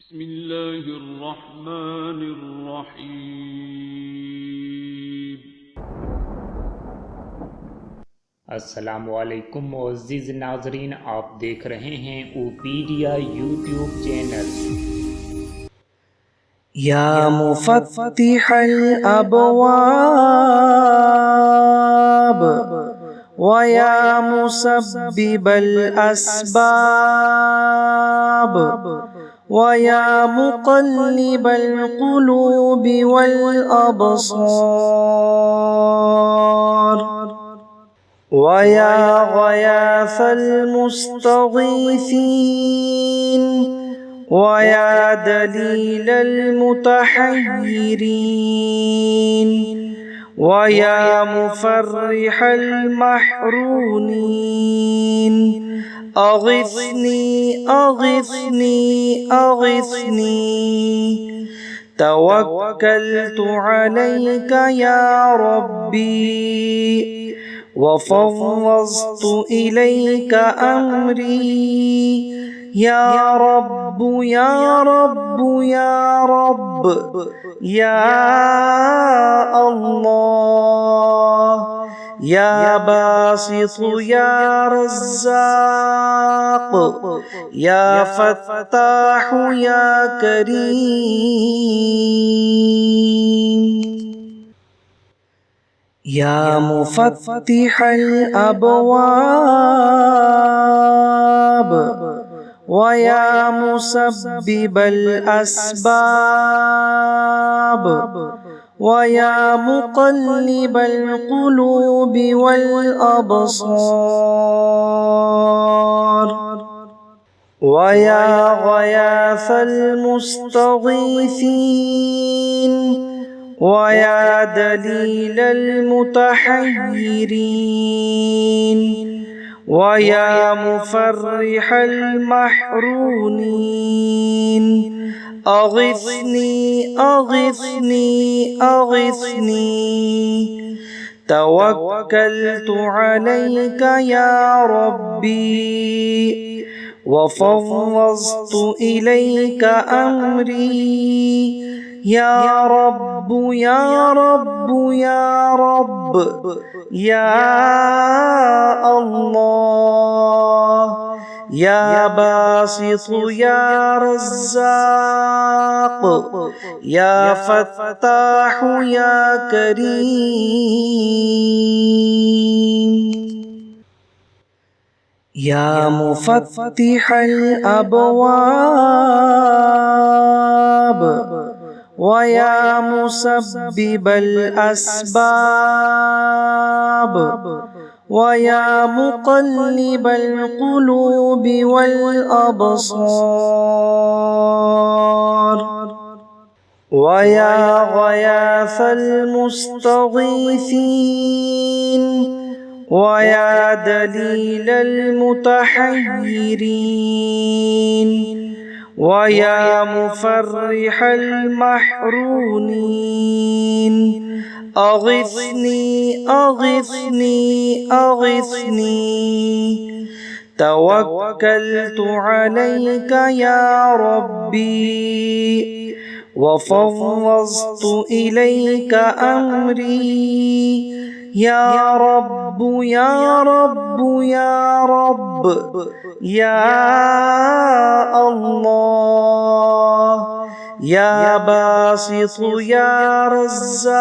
بسم الله الرحمن الرحیم۔ अस्सलामुअलैकुम मुअज़्ज़िज़ नाज़रीन, आप देख रहे हैं ओपीडिया यूट्यूब चैनल। या मुफ़त्तिहल अबवाब व या मुसब्बिबल अस्बाब व या मुक़ल्लिबल क़ुलूबि वल अबसार व या ग़यासल मुस्तग़ीसीन वया दलील المتحيرين वया मुफर्रिह المحرومين अग़िثनी अग़िثनी अग़िثनी तवक्कलतु अलैका या रब्बी वफ़व्वज़्तु इलैका अम्री या रब्ब या रब्ब या रब्ब या अल्लाह या बासित या रज़्ज़ाक़ या फ़त्ताह या करीम या मुफ़त्तिहल अबवाब वया मुसब्बिबल अस्बाब वया मुक़ल्लिबल क़ुलूबि वल अबसार वया ग़यासल मुस्तग़ीसीन वया दलील المتحيرين वया मुफर्रिह المحرومين अग़िثनी अग़िثनी अग़िثनी तवक्कलतु अलैका या रब्बी वफ़व्वज़्तु इलैका अम्री या रब्ब या रब्ब या रब्ब या अल्लाह या बासित या रज़्ज़ाक़ या फ़त्ताह या करीम या मुफ़त्तिहल अबवाब वया मुसब्बिबल अस्बाब वया मुक़ल्लिबल क़ुलूबि वल अबसार वया ग़यासल मुस्तग़ीसीन वया दलील المتحيرين वया मुफर्रिह المحرومين अग़िثनी अग़िثनी अग़िثनी तवक्कलतु अलैका या रब्बी वफ़व्वज़्तु इलैका अम्री या रब्ब या रब्ब या रब्ब या अल्लाह या बासित या रज़्ज़ाक़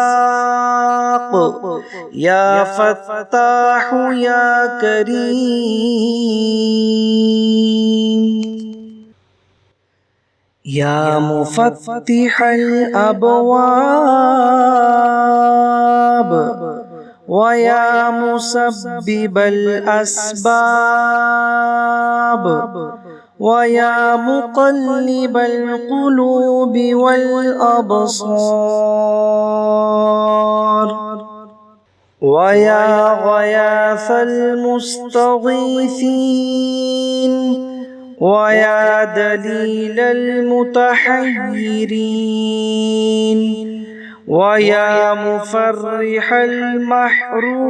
या फ़त्ताह या करीम या मुफ़त्तिहल अबवाब वया मुसब्बिबल अस्बाब वया मुक़ल्लिबल क़ुलूबि वल अबसार वया ग़यासल मुस्तग़ीसीन वया दलील المتحيرين वया मुफर्रिह المحرومين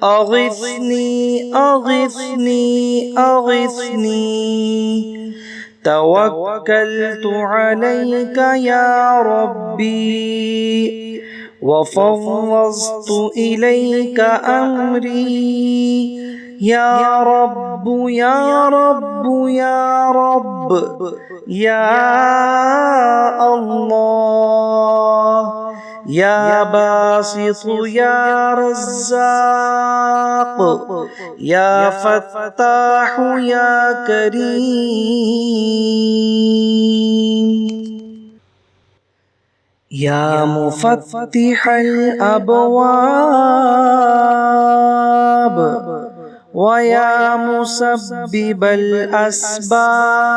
अग़िثनी अग़िثनी अग़िثनी توكلت عليك يا ربي وفوضت إليك أمري يا رب يا رب يا رب يا الله يا باسط يا رزاق يا فتاح يا كريم يا مفتح الأبواب ويا مسبب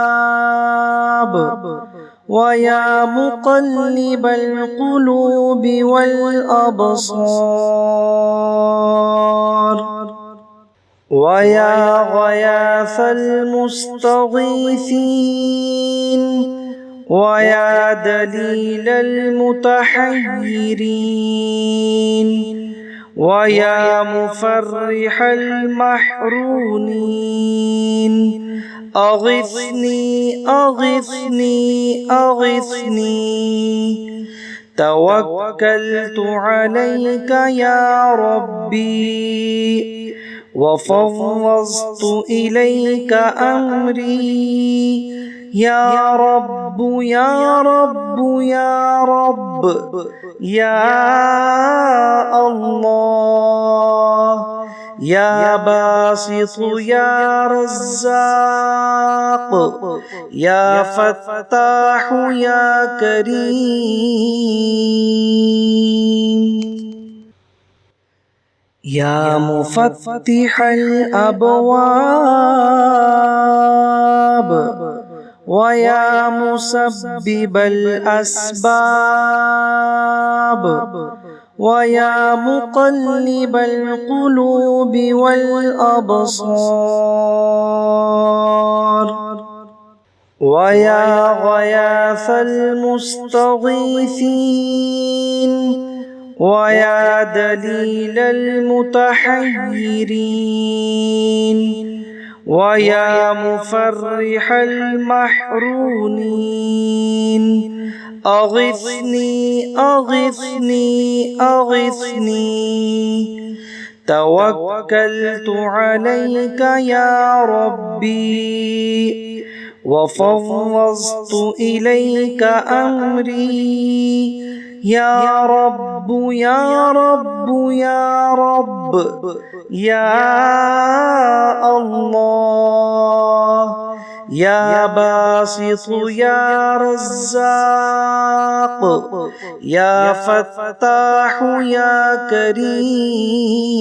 الأسباب ويا مقلب القلوب والأبصار ويا غياث المستغيثين ويا دليل المتحيرين ويا مفرح المحرونين أغثني أغثني أغثني توكلت عليك يا ربي وفوضت إليك أمري يا رب يا رب يا رب يا الله يا باسط يا رزاق يا فتاح يا كريم يا مفتح الأبواب ويا مسبب الأسباب ويا مقلب القلوب والأبصار ويا غياث المستغيثين ويا دليل المتحيرين ويا مفرح المحرونين أغثني أغثني أغثني توكلت عليك يا ربي وفوضت إليك أمري يا رب يا رب يا رب يا الله يا باسط يا رزاق يا فتاح يا كريم